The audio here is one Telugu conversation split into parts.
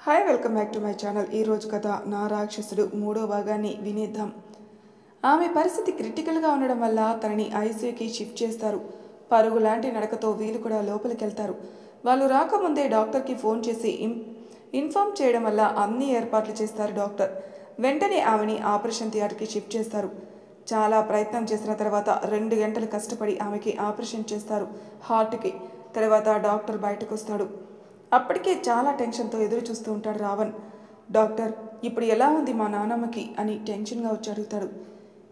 Hi welcome back to my channel. ఈరోజు కథ నా రాక్షసుడు మూడో భాగాన్ని వినేద్దాం. ఆమె పరిస్థితి క్రిటికల్గా ఉండడం వల్ల తనని ఐసీయూకి షిఫ్ట్ చేస్తారు. పరుగు లాంటి నడకతో వీళ్ళు కూడా లోపలికి వెళ్తారు. వాళ్ళు రాకముందే డాక్టర్కి ఫోన్ చేసి ఇన్ఫామ్ చేయడం వల్ల అన్ని ఏర్పాట్లు చేస్తారు డాక్టర్. వెంటనే ఆమెని ఆపరేషన్ థియేటర్కి షిఫ్ట్ చేస్తారు. చాలా ప్రయత్నం చేసిన తర్వాత 2 గంటలు కష్టపడి ఆమెకి ఆపరేషన్ చేస్తారు హార్ట్కి. తర్వాత డాక్టర్ బయటకు వస్తాడు. అప్పటికే చాలా టెన్షన్తో ఎదురు చూస్తూ ఉంటాడు రావణ్. డాక్టర్, ఇప్పుడు ఎలా ఉంది మా నాన్నమ్మకి అని టెన్షన్గా వచ్చి అడుగుతాడు.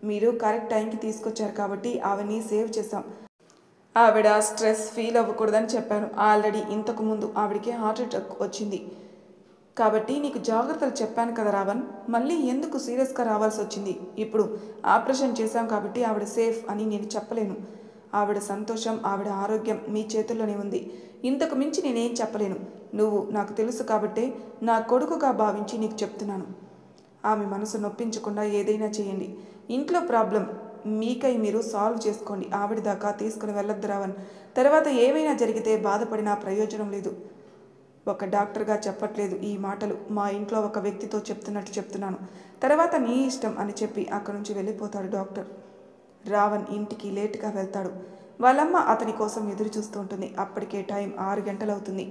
మీరు కరెక్ట్ టైంకి తీసుకొచ్చారు కాబట్టి ఆవిడని సేవ్ చేశాం. ఆవిడ స్ట్రెస్ ఫీల్ అవ్వకూడదని చెప్పాను. ఆల్రెడీ ఇంతకుముందు ఆవిడకి హార్ట్ అటాక్ వచ్చింది కాబట్టి నీకు జాగ్రత్తలు చెప్పాను కదా రావణ్. మళ్ళీ ఎందుకు సీరియస్గా రావాల్సి వచ్చింది? ఇప్పుడు ఆపరేషన్ చేశాం కాబట్టి ఆవిడ సేఫ్ అని నేను చెప్పలేను. ఆవిడ సంతోషం, ఆవిడ ఆరోగ్యం మీ చేతుల్లోనే ఉంది. ఇంతకు మించి నేనేం చెప్పలేను. నువ్వు నాకు తెలుసు కాబట్టే నా కొడుకుగా భావించి నీకు చెప్తున్నాను. ఆమె మనసు నొప్పించకుండా ఏదైనా చేయండి. ఇంట్లో ప్రాబ్లం మీకై మీరు సాల్వ్ చేసుకోండి. ఆవిడ దాకా తీసుకుని వెళ్ళొద్దు రావణ్. తర్వాత ఏమైనా జరిగితే బాధపడినా ప్రయోజనం లేదు. ఒక డాక్టర్గా చెప్పట్లేదు ఈ మాటలు, మా ఇంట్లో ఒక వ్యక్తితో చెప్తున్నట్టు చెప్తున్నాను. తర్వాత నీ ఇష్టం అని చెప్పి అక్కడి నుంచి వెళ్ళిపోతాడు డాక్టర్. రావణ్ ఇంటికి లేటుగా వెళ్తాడు. వాళ్ళమ్మ అతని కోసం ఎదురు చూస్తూ ఉంటుంది. అప్పటికే టైం 6 గంటలవుతుంది.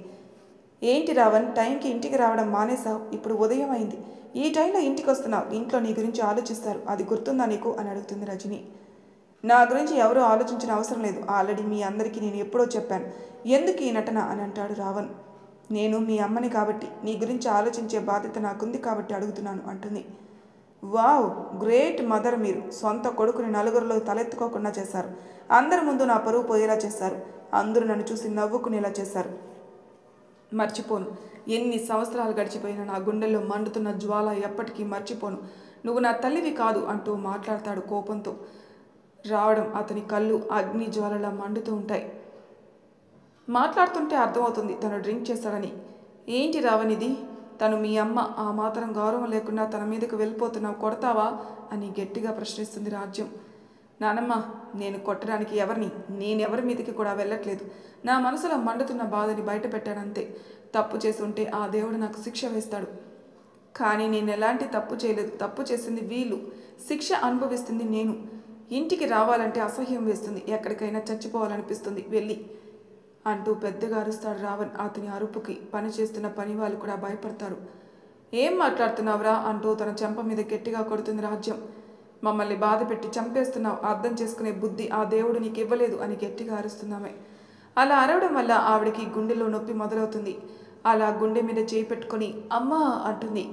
ఏంటి రావణ్, టైంకి ఇంటికి రావడం మానేశావు? ఇప్పుడు ఉదయం అయింది. ఈ టైంలో ఇంటికి వస్తున్నావు. ఇంట్లో నీ గురించి ఆలోచిస్తారు, అది గుర్తుందా నీకు అని అడుగుతుంది రజని. నా గురించి ఎవరూ ఆలోచించిన అవసరం లేదు. ఆల్రెడీ మీ అందరికీ నేను ఎప్పుడో చెప్పాను. ఎందుకు ఈ నటన అని అంటాడు రావణ్. నేను మీ అమ్మని కాబట్టి, నీ గురించి ఆలోచించే బాధ్యత నాకుంది కాబట్టి అడుగుతున్నాను అంటుంది. Wow, great mother. మీరు సొంత కొడుకుని నలుగురిలో తలెత్తుకోకుండా చేశారు. అందరి ముందు నా పరువు పోయేలా చేశారు. అందరూ నన్ను చూసి నవ్వుకునేలా చేశారు. మర్చిపోను. ఎన్ని సంవత్సరాలు గడిచిపోయినా నా గుండెల్లో మండుతున్న జ్వాల ఎప్పటికీ మర్చిపోను. నువ్వు నా తల్లివి కాదు అంటూ మాట్లాడతాడు కోపంతో. రావడం అతని కళ్ళు అగ్ని జ్వాలలా మండుతూ ఉంటాయి. మాట్లాడుతుంటే అర్థమవుతుంది తను డ్రింక్ చేశాడని. ఏంటి రావణ్ ఇది? తను మీ అమ్మ, ఆ మాత్రం గౌరవం లేకుండా తన మీదకు వెళ్ళిపోతున్నావు, కొడతావా అని గట్టిగా ప్రశ్నిస్తుంది రాజ్యం. నానమ్మ, నేను కొట్టడానికి ఎవరిని, నేనెవరి మీదకి కూడా వెళ్ళట్లేదు. నా మనసులో మండుతున్న బాధని బయట పెట్టానంతే. తప్పు చేసి ఉంటే ఆ దేవుడు నాకు శిక్ష వేస్తాడు. కానీ నేను ఎలాంటి తప్పు చేయలేదు. తప్పు చేసింది వీళ్ళు, శిక్ష అనుభవిస్తుంది నేను. ఇంటికి రావాలంటే అసహ్యం వేస్తుంది. ఎక్కడికైనా చచ్చిపోవాలనిపిస్తుంది వెళ్ళి అంటూ పెద్దగా అరుస్తాడు రావణ్. అతని అరుపుకి పని చేస్తున్న పని వాళ్ళు కూడా భయపడతారు. ఏం మాట్లాడుతున్నావురా అంటూ తన చెంప మీద గట్టిగా కొడుతుంది రాజ్యం. మమ్మల్ని బాధ పెట్టి చంపేస్తున్నావు. అర్థం చేసుకునే బుద్ధి ఆ దేవుడు నీకు ఇవ్వలేదు అని గట్టిగా అరుస్తున్నామే. అలా అరవడం వల్ల ఆవిడకి గుండెలో నొప్పి మొదలవుతుంది. అలా గుండె మీద చేయి పెట్టుకుని అమ్మా అంటుంది.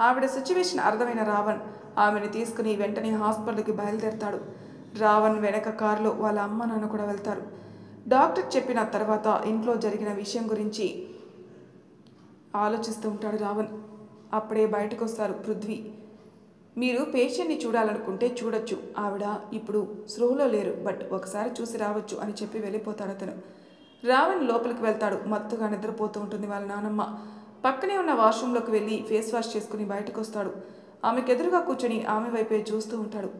ఆవిడ సిచ్యువేషన్ అర్థమైన రావణ్ ఆమెను తీసుకుని వెంటనే హాస్పిటల్కి బయలుదేరతాడు. రావణ్ వెనక కారులో వాళ్ళ అమ్మ నాన్న కూడా వెళ్తారు. డాక్టర్ చెప్పిన తర్వాత ఇంట్లో జరిగిన విషయం గురించి ఆలోచిస్తూ ఉంటాడు రావణ్. అప్పుడే బయటకు వస్తారు పృథ్వీ. మీరు పేషెంట్ని చూడాలనుకుంటే చూడొచ్చు. ఆవిడ ఇప్పుడు స్పృహలో లేరు, బట్ ఒకసారి చూసి రావచ్చు అని చెప్పి వెళ్ళిపోతాడు అతను. రావణ్ లోపలికి వెళ్తాడు. మత్తుగా నిద్రపోతూ ఉంటుంది వాళ్ళ నానమ్మ. పక్కనే ఉన్న వాష్రూమ్లోకి వెళ్ళి ఫేస్ వాష్ చేసుకుని బయటకు వస్తాడు. ఆమెకు ఎదురుగా కూర్చొని ఆమె వైపే చూస్తూ ఉంటాడు.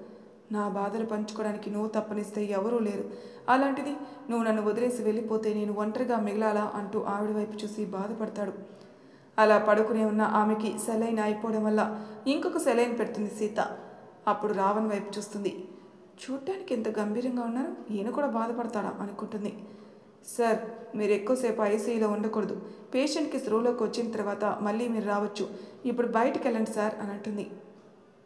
నా బాధలు పంచుకోవడానికి నువ్వు తప్పనిస్తే ఎవరూ లేరు. అలాంటిది నువ్వు నన్ను వదిలేసి వెళ్ళిపోతే నేను ఒంటరిగా మిగలాలా అంటూ ఆవిడ వైపు చూసి బాధపడతాడు. అలా పడుకునే ఉన్న ఆమెకి సెలైన్ అయిపోవడం వల్ల ఇంకొక సెలైన్ పెడుతుంది సీత. అప్పుడు రావణ్ వైపు చూస్తుంది. చూడటానికి ఎంత గంభీరంగా ఉన్నారు, ఈయన కూడా బాధపడతాడా అనుకుంటుంది. సార్, మీరు ఎక్కువసేపు ఐసీయూలో ఉండకూడదు. పేషెంట్కి స్రోలోకి వచ్చిన తర్వాత మళ్ళీ మీరు రావచ్చు. ఇప్పుడు బయటికి వెళ్ళండి సార్ అని అంటుంది.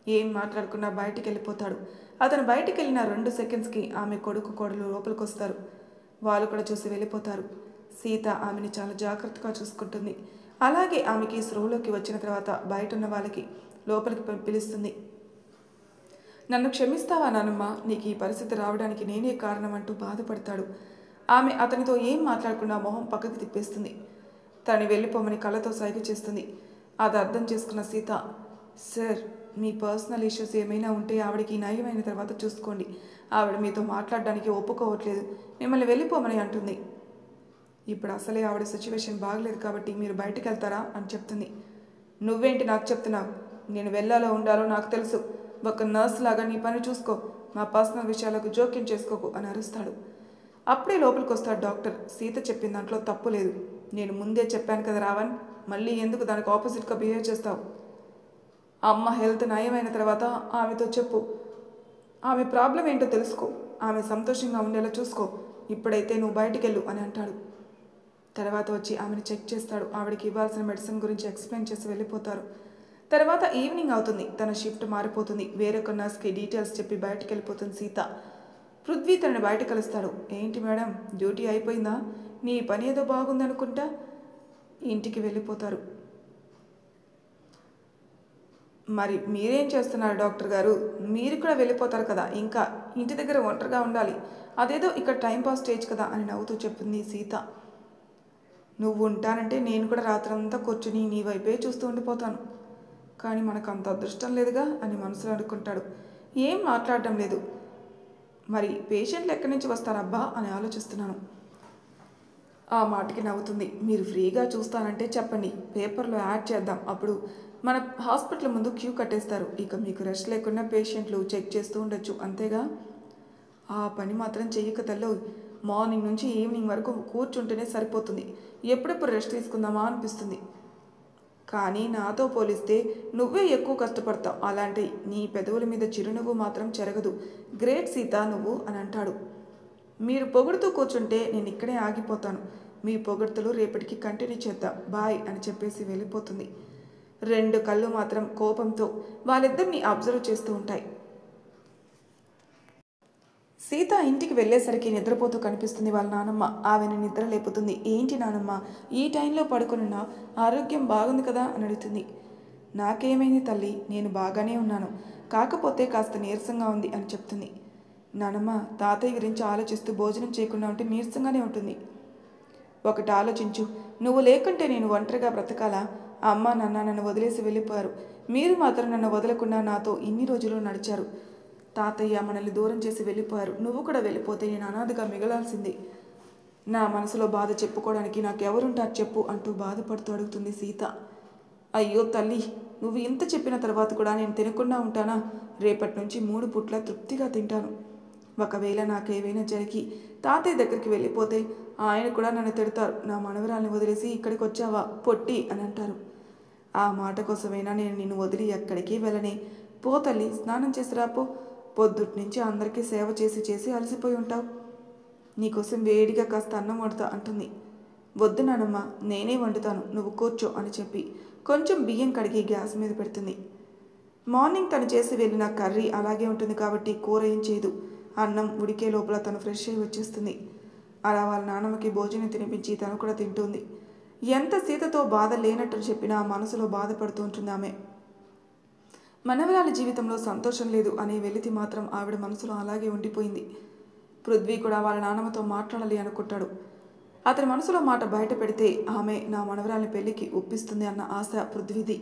ఏం మాట్లాడకుండా బయటికి వెళ్ళిపోతాడు. అతను బయటికి వెళ్ళిన 2 సెకండ్స్కి ఆమె కొడుకు కోడలు లోపలికి వస్తారు. వాళ్ళు కూడా చూసి వెళ్ళిపోతారు. సీత ఆమెని చాలా జాగ్రత్తగా చూసుకుంటుంది. అలాగే ఆమెకి స్రోలోకి వచ్చిన తర్వాత బయట ఉన్న వాళ్ళకి లోపలికి పిలుస్తుంది. నన్ను క్షమిస్తావా నానమ్మ, నీకు ఈ పరిస్థితి రావడానికి నేనే కారణం అంటూ బాధపడతాడు. ఆమె అతనితో ఏం మాట్లాడకుండా మొహం పక్కకి తిప్పేస్తుంది. తను వెళ్ళిపోమని కళ్ళతో సైగ చేస్తుంది. అది అర్థం చేసుకున్న సీత, సార్, మీ పర్సనల్ ఇష్యూస్ ఏమైనా ఉంటే ఆవిడకి నయమైన తర్వాత చూసుకోండి. ఆవిడ మీతో మాట్లాడడానికి ఒప్పుకోవట్లేదు, మిమ్మల్ని వెళ్ళిపోమని అంటుంది. ఇప్పుడు అసలే ఆవిడ సిచ్యువేషన్ బాగలేదు కాబట్టి మీరు బయటికి వెళ్తారా అని చెప్తుంది. నువ్వేంటి నాకు చెప్తున్నావు? నేను వెళ్ళాలో ఉండాలో నాకు తెలుసు. ఒక నర్స్ లాగా నీ పని చూసుకో, మా పర్సనల్ విషయాలకు జోక్యం చేసుకోకు అని అరుస్తాడు. అప్పుడే లోపలికి వస్తాడు డాక్టర్. సీత చెప్పిన దాంట్లో తప్పు లేదు. నేను ముందే చెప్పాను కదా రావణ్, మళ్ళీ ఎందుకు దానికి ఆపోజిట్గా బిహేవ్ చేస్తావు? అమ్మ హెల్త్ నయమైన తర్వాత ఆమెతో చెప్పు. ఆమె ప్రాబ్లం ఏంటో తెలుసుకో. ఆమె సంతోషంగా ఉండేలా చూసుకో. ఇప్పుడైతే నువ్వు బయటికి వెళ్ళు అని అంటాడు. తర్వాత వచ్చి ఆమెను చెక్ చేస్తాడు. ఆవిడకి ఇవ్వాల్సిన మెడిసిన్ గురించి ఎక్స్ప్లెయిన్ చేసి వెళ్ళిపోతారు. తర్వాత ఈవినింగ్ అవుతుంది. తన షిఫ్ట్ మారిపోతుంది. వేరొక నర్స్కి డీటెయిల్స్ చెప్పి బయటికి వెళ్ళిపోతుంది సీత. పృథ్వీ తనని బయట కలుస్తాడు. ఏంటి మేడం, డ్యూటీ అయిపోయిందా? నీ పని ఏదో బాగుందనుకుంటా. ఇంటికి వెళ్ళిపోతారు. మరి మీరేం చేస్తున్నారు డాక్టర్ గారు? మీరు కూడా వెళ్ళిపోతారు కదా, ఇంకా ఇంటి దగ్గర ఒంటరిగా ఉండాలి. అదేదో ఇక్కడ టైంపాస్ స్టేజ్ కదా అని నవ్వుతూ చెప్పింది సీత. నువ్వు ఉంటానంటే నేను కూడా రాత్రంతా కూర్చుని నీ వైపే చూస్తూ ఉండిపోతాను. కానీ మనకు అంత అదృష్టం లేదుగా అని మనసులో అనుకుంటాడు. ఏం మాట్లాడడం లేదు. మరి పేషెంట్లు ఎక్కడి నుంచి వస్తారబ్బా అని ఆలోచిస్తున్నాను. ఆ మాటకి నవ్వుతుంది. మీరు ఫ్రీగా చూస్తానంటే చెప్పండి, పేపర్లో యాడ్ చేద్దాం. అప్పుడు మన హాస్పిటల్ ముందు క్యూ కట్టేస్తారు. ఇక మీకు రెస్ట్ లేకుండా పేషెంట్లు చెక్ చేస్తూ ఉండొచ్చు, అంతేగా. ఆ పని మాత్రం చెయ్యక తల్లో. మార్నింగ్ నుంచి ఈవినింగ్ వరకు కూర్చుంటేనే సరిపోతుంది. ఎప్పుడెప్పుడు రెస్ట్ తీసుకుందామా అనిపిస్తుంది. కానీ నాతో పోలిస్తే నువ్వే ఎక్కువ కష్టపడతావు. అలాంటి నీ పెదవుల మీద చిరునవ్వు మాత్రం చెరగదు. గ్రేట్ సీత నువ్వు అని అంటాడు. మీరు పొగుడుతూ కూర్చుంటే నేను ఇక్కడే ఆగిపోతాను. మీ పొగడ్తలు రేపటికి కంటిన్యూ చేద్దాం, బాయ్ అని చెప్పేసి వెళ్ళిపోతుంది. 2 కళ్ళు మాత్రం కోపంతో వాళ్ళిద్దరిని అబ్జర్వ్ చేస్తూ ఉంటాయి. సీత ఇంటికి వెళ్ళేసరికి నిద్రపోతూ కనిపిస్తుంది వాళ్ళ నానమ్మ. ఆమెను నిద్ర లేపుతుంది. ఏంటి నానమ్మ, ఈ టైంలో పడుకున్నా? ఆరోగ్యం బాగుంది కదా అని అడుగుతుంది. నాకేమైంది తల్లి, నేను బాగానే ఉన్నాను. కాకపోతే కాస్త నీరసంగా ఉంది అని చెప్తుంది. నానమ్మ, తాతయ్య గురించి ఆలోచిస్తూ భోజనం చేయకుండా ఉంటే నీరసంగానే ఉంటుంది. ఒకటి ఆలోచించు, నువ్వు లేకుంటే నేను ఒంటరిగా బ్రతకాలా? అమ్మ నాన్న నన్ను వదిలేసి వెళ్ళిపోయారు. మీరు మాత్రం నన్ను వదలకుండా నాతో ఇన్ని రోజులు నడిచారు. తాతయ్య మనల్ని దూరం చేసి వెళ్ళిపోయారు. నువ్వు కూడా వెళ్ళిపోతే నేను అనాథగా మిగలాల్సింది. నా మనసులో బాధ చెప్పుకోవడానికి నాకెవరుంటారు చెప్పు అంటూ బాధపడుతూ అడుగుతుంది సీత. అయ్యో తల్లి, నువ్వు ఇంత చెప్పిన తర్వాత కూడా నేను తినకుండా ఉంటానా? రేపటి నుంచి 3 పూట్ల తృప్తిగా తింటాను. ఒకవేళ నాకేమైనా జరిగి తాతయ్య దగ్గరికి వెళ్ళిపోతే ఆయన కూడా నన్ను తిడతారు. నా మనవరాల్ని వదిలేసి ఇక్కడికి వచ్చావా పొట్టి అని అంటారు. ఆ మాట కోసమైనా నేను నిన్ను వదిలి ఎక్కడికి వెళ్ళనే. పో తల్లి, స్నానం చేసి రాపో. పొద్దుటి నుంచి అందరికీ సేవ చేసి చేసి అలసిపోయి ఉంటావు. నీకోసం వేడిగా కాస్త అన్నం వండుతా అంటుంది. వద్దు నానమ్మ, నేనే వండుతాను, నువ్వు కూర్చో అని చెప్పి కొంచెం బియ్యం కడిగి గ్యాస్ మీద పెడుతుంది. మార్నింగ్ తను చేసి వెళ్ళిన కర్రీ అలాగే ఉంటుంది కాబట్టి కూర ఏం చేయదు. అన్నం ఉడికే లోపల తను ఫ్రెష్ అయ్యి వచ్చేస్తుంది. అలా వాళ్ళ నాన్నమ్మకి భోజనం తినిపించి తను కూడా తింటుంది. ఎంత సీతతో బాధ లేనట్టు చెప్పినా మనసులో బాధపడుతూ ఉంటుంది ఆమె. మనవరాలి జీవితంలో సంతోషం లేదు అనే వెలితి మాత్రం ఆవిడ మనసులో అలాగే ఉండిపోయింది. పృథ్వీ కూడా వాళ్ళ నాన్నమ్మతో మాట్లాడాలి అనుకుంటాడు. అతని మనసులో మాట బయట పెడితే ఆమె నా మనవరాలిని పెళ్లికి ఒప్పిస్తుంది అన్న ఆశ పృథ్వీది.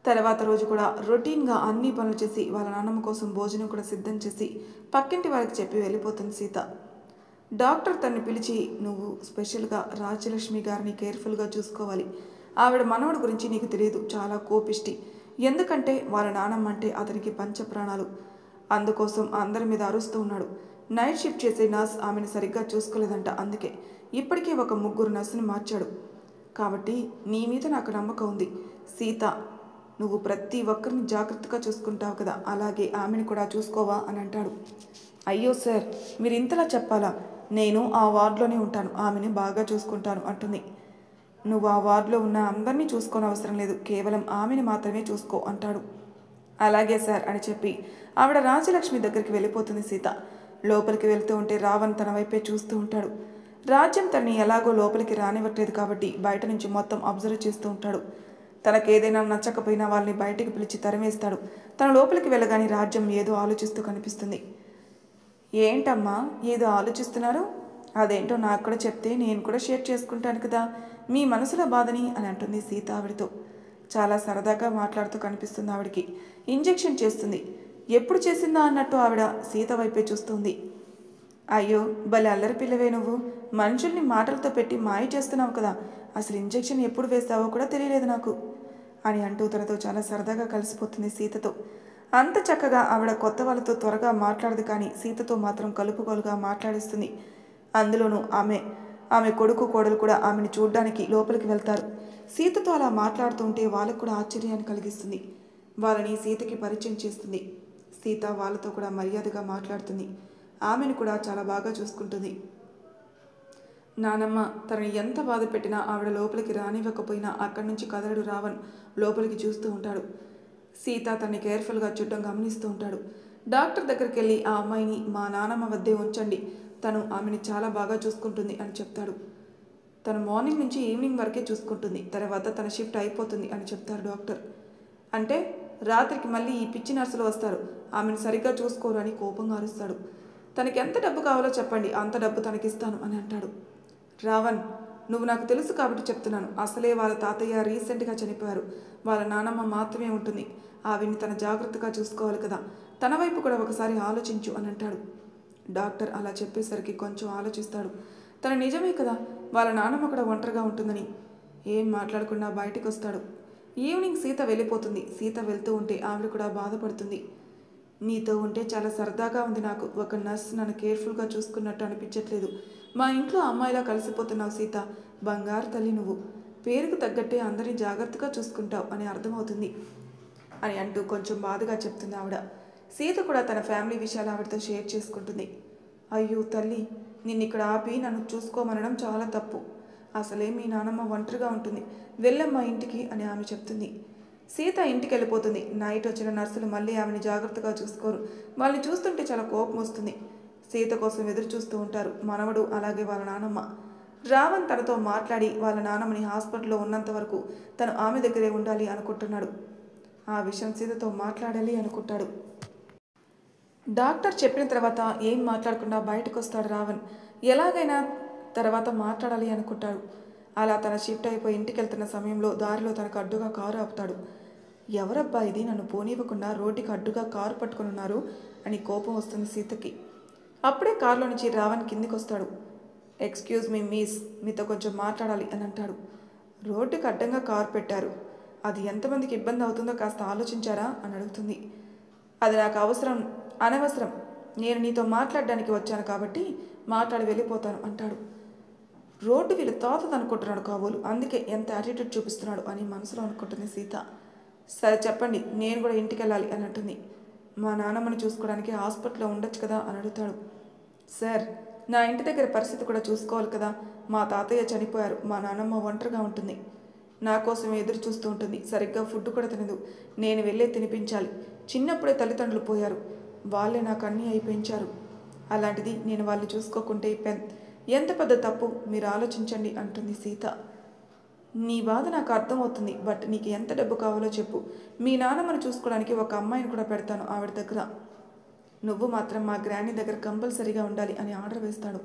తర్వాత రోజు కూడా రొటీన్గా అన్ని పనులు చేసి వాళ్ళ నాన్నమ్మ కోసం భోజనం కూడా సిద్ధం చేసి పక్కింటి వారికి చెప్పి వెళ్ళిపోతుంది సీత. డాక్టర్ తన్ని పిలిచి, నువ్వు స్పెషల్గా రాజ్యలక్ష్మి గారిని కేర్ఫుల్గా చూసుకోవాలి. ఆవిడ మనవడి గురించి నీకు తెలియదు, చాలా కోపిష్టి. ఎందుకంటే వాళ్ళ నానమ్మ అంటే అతనికి పంచప్రాణాలు. అందుకోసం అందరి మీద అరుస్తూ ఉన్నాడు. నైట్ షిఫ్ట్ చేసే నర్స్ ఆమెను సరిగ్గా చూసుకోలేదంట. అందుకే ఇప్పటికే ఒక 3 నర్సుని మార్చాడు. కాబట్టి నీ మీద నాకు నమ్మకం ఉంది సీత. నువ్వు ప్రతి ఒక్కరిని జాగ్రత్తగా చూసుకుంటావు కదా, అలాగే ఆమెను కూడా చూసుకోవా అని అంటాడు. అయ్యో సార్, మీరు ఇంతలా చెప్పాలా? నేను ఆ వార్డులోనే ఉంటాను, ఆమెని బాగా చూసుకుంటాను అంటుంది. నువ్వు ఆ వార్డులో ఉన్న అందరినీ చూసుకోని అవసరం లేదు, కేవలం ఆమెను మాత్రమే చూసుకో అంటాడు. అలాగే సార్ అని చెప్పి ఆవిడ రాజ్యలక్ష్మి దగ్గరికి వెళ్ళిపోతుంది సీత. లోపలికి వెళ్తూ ఉంటే రావణ్ తన వైపే చూస్తూ ఉంటాడు. రాజ్యం తనని ఎలాగో లోపలికి రానివ్వట్లేదు కాబట్టి బయట నుంచి మొత్తం అబ్జర్వ్ చేస్తూ ఉంటాడు. తనకేదైనా నచ్చకపోయినా వాళ్ళని బయటికి పిలిచి తరిమేస్తాడు. తన లోపలికి వెళ్ళగానే రాజ్యం ఏదో ఆలోచిస్తూ కనిపిస్తుంది. ఏంటమ్మా ఏదో ఆలోచిస్తున్నారు? అదేంటో నాకు కూడా చెప్తే నేను కూడా షేర్ చేసుకుంటాను కదా మీ మనసులో బాధని అని అంటుంది సీత ఆవిడతో. చాలా సరదాగా మాట్లాడుతూ కనిపిస్తుంది ఆవిడికి. ఇంజెక్షన్ చేస్తుంది. ఎప్పుడు చేసిందా అన్నట్టు ఆవిడ సీత వైపే చూస్తుంది. అయ్యో భలే అల్లరి పిల్లవే నువ్వు, మనుషుల్ని మాటలతో పెట్టి మాయ చేస్తున్నావు కదా, అసలు ఇంజెక్షన్ ఎప్పుడు వేస్తావో కూడా తెలియలేదు నాకు అని అంటూ తనతో చాలా సరదాగా కలిసిపోతుంది సీతతో. అంత చక్కగా ఆవిడ కొత్త వాళ్ళతో త్వరగా మాట్లాడదు, కానీ సీతతో మాత్రం కలుపుకోలుగా మాట్లాడిస్తుంది. అందులోనూ ఆమె కొడుకు కోడలు కూడా ఆమెను చూడ్డానికి లోపలికి వెళ్తారు. సీతతో అలా మాట్లాడుతుంటే వాళ్ళకు కూడా ఆశ్చర్యాన్ని కలిగిస్తుంది. వాళ్ళని సీతకి పరిచయం చేస్తుంది. సీత వాళ్ళతో కూడా మర్యాదగా మాట్లాడుతుంది. ఆమెను కూడా చాలా బాగా చూసుకుంటుంది. నానమ్మ తనని ఎంత బాధ పెట్టినా ఆవిడ లోపలికి రానివ్వకపోయినా అక్కడి నుంచి కదలడు రావణ్. లోపలికి చూస్తూ ఉంటాడు. సీత తనని కేర్ఫుల్గా చూడడం గమనిస్తూ ఉంటాడు. డాక్టర్ దగ్గరికి వెళ్ళి ఆ అమ్మాయిని మా నానమ్మ వద్దే ఉంచండి, తను ఆమెని చాలా బాగా చూసుకుంటుంది అని చెప్తాడు. తను మార్నింగ్ నుంచి ఈవినింగ్ వరకే చూసుకుంటుంది, తర్వాత తన షిఫ్ట్ అయిపోతుంది అని చెప్తారు డాక్టర్. అంటే రాత్రికి మళ్ళీ ఈ పిచ్చి నర్సులు వస్తారు, ఆమెను సరిగ్గా చూసుకోరు అని కోపంగా అరుస్తాడు. తనకి ఎంత డబ్బు కావాలో చెప్పండి, అంత డబ్బు తనకిస్తాను అని అంటాడు. రావణ్, నువ్వు నాకు తెలుసు కాబట్టి చెప్తున్నాను. అసలే వాళ్ళ తాతయ్య రీసెంట్గా చనిపోయారు. వాళ్ళ నానమ్మ మాత్రమే ఉంటుంది. ఆవిడ్ని తన జాగ్రత్తగా చూసుకోవాలి కదా, తన వైపు కూడా ఒకసారి ఆలోచించు అని అంటాడు. డాక్టర్ అలా చెప్పేసరికి కొంచెం ఆలోచిస్తాడు. తన నిజమే కదా, వాళ్ళ నానమ్మ కూడా ఒంటరిగా ఉంటుందని. ఏం మాట్లాడకుండా బయటికి వస్తాడు. ఈవినింగ్ సీత వెళ్ళిపోతుంది. సీత వెళ్తూ ఉంటే ఆవిడ కూడా బాధపడుతుంది. నీతో ఉంటే చాలా సరదాగా ఉంది నాకు. ఒక నర్స్ నన్ను కేర్ఫుల్గా చూసుకున్నట్టు అనిపించట్లేదు. మా ఇంట్లో అమ్మాయిలా కలిసిపోతున్నావు సీత. బంగారు తల్లి నువ్వు. పేరుకు తగ్గట్టే అందరినీ జాగ్రత్తగా చూసుకుంటావు అని అర్థమవుతుంది అని అంటూ కొంచెం బాధగా చెప్తుంది ఆవిడ. సీత కూడా తన ఫ్యామిలీ విషయాలు ఆవిడతో షేర్ చేసుకుంటుంది. అయ్యో తల్లి, నిన్నిక్కడ ఆపి నన్ను చూసుకోమనడం చాలా తప్పు. అసలే మీ నానమ్మ ఒంటరిగా ఉంటుంది, వెళ్ళమ్మా ఇంటికి అని ఆమె చెప్తుంది. సీత ఇంటికి వెళ్ళిపోతుంది. నైట్ వచ్చిన నర్సులు మళ్ళీ ఆమెను జాగ్రత్తగా చూసుకోరు. వాళ్ళని చూస్తుంటే చాలా కోపం వస్తుంది. సీత కోసం ఎదురు చూస్తూ ఉంటారు మనవడు అలాగే వాళ్ళ నానమ్మ. రావణ్ తనతో మాట్లాడి వాళ్ళ నానమ్మని హాస్పిటల్లో ఉన్నంత వరకు తను ఆమె దగ్గరే ఉండాలి అనుకుంటున్నాడు. ఆ విషయం సీతతో మాట్లాడాలి అనుకుంటాడు. డాక్టర్ చెప్పిన తర్వాత ఏం మాట్లాడకుండా బయటకు వస్తాడు రావణ్. ఎలాగైనా తర్వాత మాట్లాడాలి అనుకుంటాడు. అలా తన షిఫ్ట్ అయిపోయి ఇంటికి వెళ్తున్న సమయంలో దారిలో తనకు అడ్డుగా కారు ఆపుతాడు. ఎవరబ్బా ఇది, నన్ను పోనివ్వకుండా రోడ్డుకి అడ్డుగా కారు పట్టుకుని ఉన్నారు అని కోపం వస్తుంది సీతకి. అప్పుడే కారులో నుంచి రావణ్ కిందికి వస్తాడు. ఎక్స్క్యూజ్ మీ మిస్, మీతో కొంచెం మాట్లాడాలి అని అంటాడు. రోడ్డుకి అడ్డంగా కారు పెట్టారు, అది ఎంతమందికి ఇబ్బంది అవుతుందో కాస్త ఆలోచించారా అని అడుగుతుంది. అది నాకు అనవసరం, నేను నీతో మాట్లాడడానికి వచ్చాను కాబట్టి మాట్లాడి వెళ్ళిపోతాను అంటాడు. రోడ్డు వీళ్ళు తాతది అనుకుంటున్నాడు కాబోలు, అందుకే ఎంత యాటిట్యూడ్ చూపిస్తున్నాడు అని మనసులో అనుకుంటుంది సీత. సరే చెప్పండి, నేను కూడా ఇంటికి వెళ్ళాలి అని అంటుంది. మా నాన్నమ్మని చూసుకోవడానికి హాస్పిటల్లో ఉండొచ్చు కదా అని అడుగుతాడు. సార్, నా ఇంటి దగ్గర పరిస్థితి కూడా చూసుకోవాలి కదా. మా తాతయ్య చనిపోయారు, మా నాన్నమ్మ ఒంటరిగా ఉంటుంది, నా కోసం ఎదురు చూస్తూ ఉంటుంది. సరిగ్గా ఫుడ్ కూడా తినదు, నేను వెళ్ళే తినిపించాలి. చిన్నప్పుడే తల్లిదండ్రులు పోయారు, వాళ్ళే నాకు అన్నీ అయి పెంచారు. అలాంటిది నేను వాళ్ళని చూసుకోకుంటే ఎంత పెద్ద తప్పు, మీరు ఆలోచించండి అంటుంది సీత. నీ బాధ నాకు అర్థమవుతుంది, బట్ నీకు ఎంత డబ్బు కావాలో చెప్పు. మీ నాన్నమ్మను చూసుకోవడానికి ఒక అమ్మాయిని కూడా పెడతాను ఆవిడ దగ్గర. నువ్వు మాత్రం మా గ్రాండీ దగ్గర కంపల్సరీగా ఉండాలి అని ఆర్డర్ వేస్తాడు.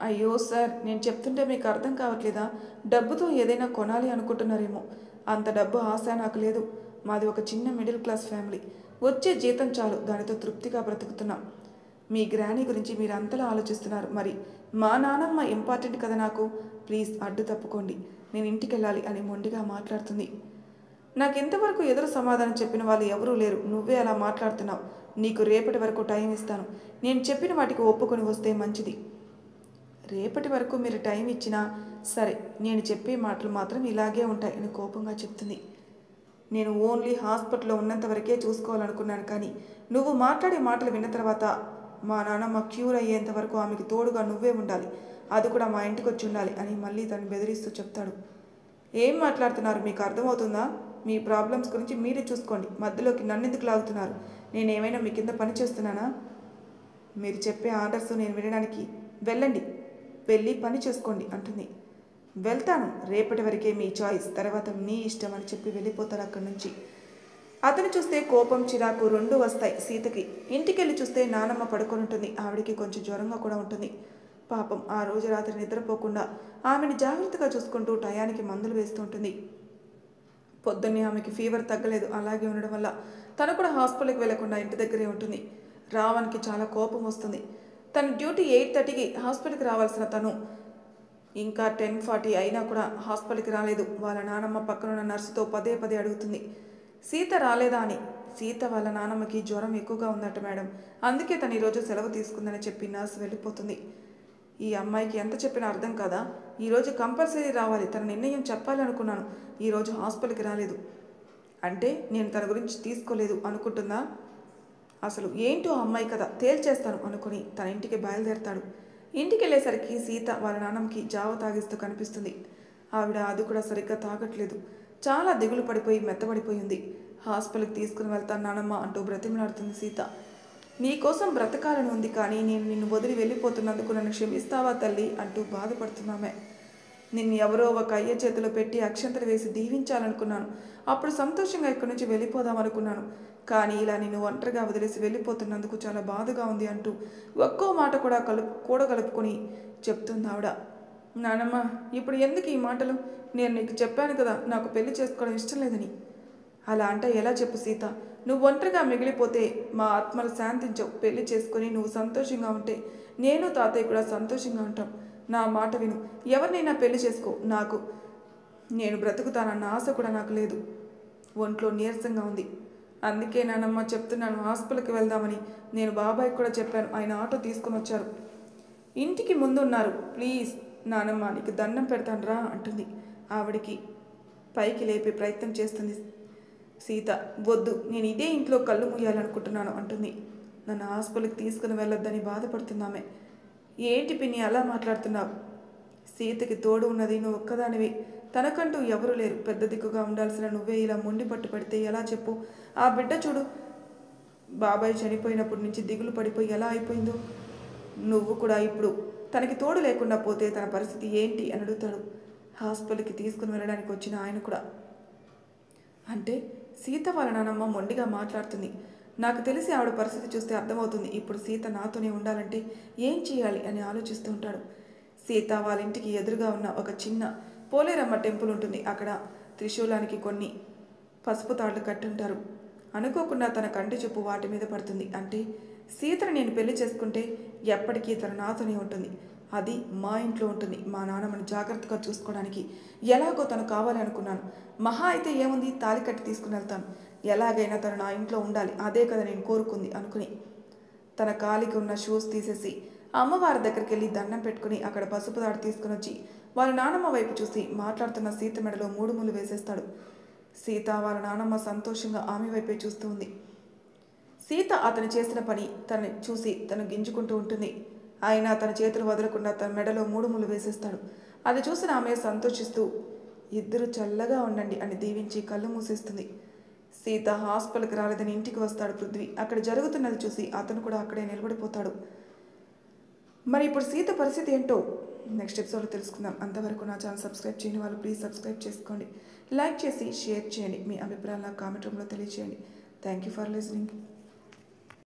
అయ్యో సార్, నేను చెప్తుంటే మీకు అర్థం కావట్లేదా? డబ్బుతో ఏదైనా కొనాలి అనుకుంటున్నారేమో. అంత డబ్బు ఆశ నాకు లేదు. మాది ఒక చిన్న మిడిల్ క్లాస్ ఫ్యామిలీ. వచ్చే జీతం చాలు, దానితో తృప్తిగా బ్రతుకుతున్నాం. మీ గ్రానీ గురించి మీరు అంతలా ఆలోచిస్తున్నారు, మరి మా నానమ్మ ఇంపార్టెంట్ కదా నాకు. ప్లీజ్ అడ్డు తప్పుకోండి, నేను ఇంటికి వెళ్ళాలి అని మొండిగా మాట్లాడుతుంది. నాకు ఇంతవరకు ఎదురు సమాధానం చెప్పిన వాళ్ళు ఎవరూ లేరు, నువ్వే అలా మాట్లాడుతున్నావు. నీకు రేపటి వరకు టైం ఇస్తాను, నేను చెప్పిన వాటికి ఒప్పుకొని వస్తే మంచిది. రేపటి వరకు మీరు టైం ఇచ్చినా సరే, నేను చెప్పే మాటలు మాత్రం ఇలాగే ఉంటాయి అని కోపంగా చెప్తుంది. నేను ఓన్లీ హాస్పిటల్లో ఉన్నంత వరకే చూసుకోవాలనుకున్నాను, కానీ నువ్వు మాట్లాడే మాటలు విన్న తర్వాత మా నాన్నమ్మ క్యూర్ అయ్యేంత వరకు ఆమెకి తోడుగా నువ్వే ఉండాలి, అది కూడా మా ఇంటికి వచ్చి ఉండాలి అని మళ్ళీ తను బెదిరిస్తూ చెప్తాడు. ఏం మాట్లాడుతున్నారు, మీకు అర్థమవుతుందా? మీ ప్రాబ్లమ్స్ గురించి మీరే చూసుకోండి, మధ్యలోకి నన్నెందుకు లాగుతున్నారు? నేనేమైనా మీ కింద పని చేస్తున్నానా? మీరు చెప్పే ఆర్డర్స్ నేను వినడానికి వెళ్ళండి, వెళ్ళి పని చేసుకోండి అంటుంది. వెళ్తాను, రేపటి వరకే మీ చాయిస్, తర్వాత మీ ఇష్టం అని చెప్పి వెళ్ళిపోతారు అక్కడి నుంచి. అతను చూస్తే కోపం చిరాకు రెండూ వస్తాయి సీతకి. ఇంటికి వెళ్ళి చూస్తే నానమ్మ పడుకొని ఉంటుంది. ఆవిడికి కొంచెం జ్వరంగా కూడా ఉంటుంది. పాపం ఆ రోజు రాత్రి నిద్రపోకుండా ఆమెను జాగ్రత్తగా చూసుకుంటూ టయానికి మందులు వేస్తూ ఉంటుంది. పొద్దున్నే ఆమెకి ఫీవర్ తగ్గలేదు. అలాగే ఉండడం వల్ల తను కూడా హాస్పిటల్కి వెళ్లకుండా ఇంటి దగ్గరే ఉంటుంది. రావణ్కి చాలా కోపం వస్తుంది. తన డ్యూటీ 8:30కి హాస్పిటల్కి రావాల్సిన తను ఇంకా 10:40 అయినా కూడా హాస్పిటల్కి రాలేదు. వాళ్ళ నానమ్మ పక్కనున్న నర్సుతో పదే పదే అడుగుతుంది సీత రాలేదా అని. సీత వాళ్ళ నానమ్మకి జ్వరం ఎక్కువగా ఉందట మేడం, అందుకే తను ఈరోజు సెలవు తీసుకుందని చెప్పి నర్సు వెళ్ళిపోతుంది. ఈ అమ్మాయికి ఎంత చెప్పినా అర్థం కాదా? ఈరోజు కంపల్సరీ రావాలి, తన నిర్ణయం చెప్పాలనుకున్నాను. ఈరోజు హాస్పిటల్కి రాలేదు అంటే నేను తన గురించి తీసుకోలేదు అనుకుంటుందా? అసలు ఏంటో అమ్మాయి కదా తేల్చేస్తాను అనుకుని తన ఇంటికి బయలుదేరతాడు. ఇంటికి వెళ్ళేసరికి సీత వాళ్ళ నాన్నమ్మకి జావ తాగిస్తూ కనిపిస్తుంది. ఆవిడ అది కూడా సరిగ్గా తాగట్లేదు. చాలా దిగులు పడిపోయి మెత్తబడిపోయింది. హాస్పిటల్కి తీసుకుని వెళ్తాను నానమ్మ అంటూ బ్రతిమలాడుతుంది సీత. నీకోసం బ్రతకాలని ఉంది, కానీ నేను నిన్ను వదిలి వెళ్ళిపోతున్నందుకు నన్ను క్షమిస్తావా తల్లి అంటూ బాధపడుతున్నామే. నిన్ను ఎవరో ఒక అయ్య చేతిలో పెట్టి అక్షంతలు వేసి దీవించాలనుకున్నాను. అప్పుడు సంతోషంగా ఇక్కడి నుంచి వెళ్ళిపోదాం అనుకున్నాను. కానీ ఇలా నిన్ను ఒంటరిగా వదిలేసి వెళ్ళిపోతున్నందుకు చాలా బాధగా ఉంది అంటూ ఒక్కో మాట కూడా కూడగలుపుకొని చెప్తుంది ఆవిడ. నానమ్మ, ఇప్పుడు ఎందుకు ఈ మాటలు? నేను నీకు చెప్పాను కదా నాకు పెళ్లి చేసుకోవడం ఇష్టం లేదని. అలా అంటే ఎలా చెప్పు సీత? నువ్వు ఒంటరిగా మిగిలిపోతే మా ఆత్మలు శాంతించవు. పెళ్లి చేసుకొని నువ్వు సంతోషంగా ఉంటే నేను తాతయ్య కూడా సంతోషంగా ఉంటాం. నా మాట విను, ఎవరినైనా పెళ్లి చేసుకో. నేను బ్రతుకుతానన్న ఆశ కూడా నాకు లేదు. ఒంట్లో నీరసంగా ఉంది. అందుకే నానమ్మ చెప్తున్నాను, హాస్పిటల్కి వెళ్దామని. నేను బాబాయ్కి కూడా చెప్పాను, ఆయన ఆటో తీసుకొని వచ్చారు. ఇంటికి ముందు ఉన్నారు. ప్లీజ్ నానమ్మ, నీకు దండం పెడతాను రా అంటుంది. ఆవిడికి పైకి లేపే ప్రయత్నం చేస్తుంది సీత. వద్దు, నేను ఇదే ఇంట్లో కళ్ళు మూయాలనుకుంటున్నాను అంటుంది. నన్ను హాస్పిటల్కి తీసుకుని వెళ్ళొద్దని బాధపడుతున్నామే. ఏంటి పిన్ని అలా మాట్లాడుతున్నావు? సీతకి తోడు ఉన్నది నువ్వు ఒక్కదానివి. తనకంటూ ఎవరు లేరు. పెద్ద దిక్కుగా ఉండాల్సిన నువ్వే ఇలా మొండి పట్టు పడితే ఎలా చెప్పు? ఆ బిడ్డ చూడు, బాబాయ్ చనిపోయినప్పటి నుంచి దిగులు పడిపోయి ఎలా అయిపోయిందో. నువ్వు కూడా ఇప్పుడు తనకి తోడు లేకుండా పోతే తన పరిస్థితి ఏంటి అని అడుగుతాడు. హాస్పిటల్కి తీసుకుని వెళ్ళడానికి వచ్చిన ఆయన కూడా. అంటే సీత వాళ్ళ నానమ్మ మొండిగా మాట్లాడుతుంది. నాకు తెలిసి ఆవిడ పరిస్థితి చూస్తే అర్థమవుతుంది. ఇప్పుడు సీత నాతోనే ఉండాలంటే ఏం చేయాలి అని ఆలోచిస్తూ ఉంటాడు. సీత వాళ్ళ ఇంటికి ఎదురుగా ఉన్న ఒక చిన్న పోలేరమ్మ టెంపుల్ ఉంటుంది. అక్కడ త్రిశూలానికి కొన్ని పసుపు తాళ్లు కట్టుంటారు. అనుకోకుండా తన కంటి చూపు వాటి మీద పడుతుంది. అంటే సీతను నేను పెళ్లి చేసుకుంటే ఎప్పటికీ తన నాతోనే ఉంటుంది. అది మా ఇంట్లో ఉంటుంది. మా నాన్నమ్మని జాగ్రత్తగా చూసుకోవడానికి ఎలాగో తను కావాలి అనుకున్నాను. మహా అయితే ఏముంది, తాళి కట్టి తీసుకుని వెళ్తాను. ఎలాగైనా తను నా ఇంట్లో ఉండాలి, అదే కదా నేను కోరుకుంది అనుకుని తన కాలికి ఉన్న షూస్ తీసేసి అమ్మవారి దగ్గరికి వెళ్ళి దండం పెట్టుకుని అక్కడ పసుపు తాడు తీసుకుని వచ్చి వాళ్ళ నానమ్మ వైపు చూసి మాట్లాడుతున్న సీత మెడలో 3 ముళ్ళు వేసేస్తాడు. సీత వాళ్ళ నానమ్మ సంతోషంగా ఆమె వైపే చూస్తూ ఉంది. సీత అతను చేసిన పని తనని చూసి తను గింజుకుంటూ ఉంటుంది. ఆయన తన చేతులు వదలకుండా తన మెడలో 3 ముళ్ళు వేసేస్తాడు. అది చూసిన ఆమె సంతోషిస్తూ ఇద్దరు చల్లగా ఉండండి అని దీవించి కళ్ళు మూసేస్తుంది. సీత హాస్పిటల్కి రాలేదని ఇంటికి వస్తాడు పృథ్వీ. అక్కడ జరుగుతున్నది చూసి అతను కూడా అక్కడే నిలబడిపోతాడు. మరి ఇప్పుడు సీత పరిస్థితి ఏంటో నెక్స్ట్ ఎపిసోడ్లో తెలుసుకుందాం. అంతవరకు నా ఛానల్ సబ్స్క్రైబ్ చేయని వాళ్ళు ప్లీజ్ సబ్స్క్రైబ్ చేసుకోండి. లైక్ చేసి షేర్ చేయండి. మీ అభిప్రాయాలు నాకు కామెంట్ రూమ్లో తెలియజేయండి. Thank you for listening.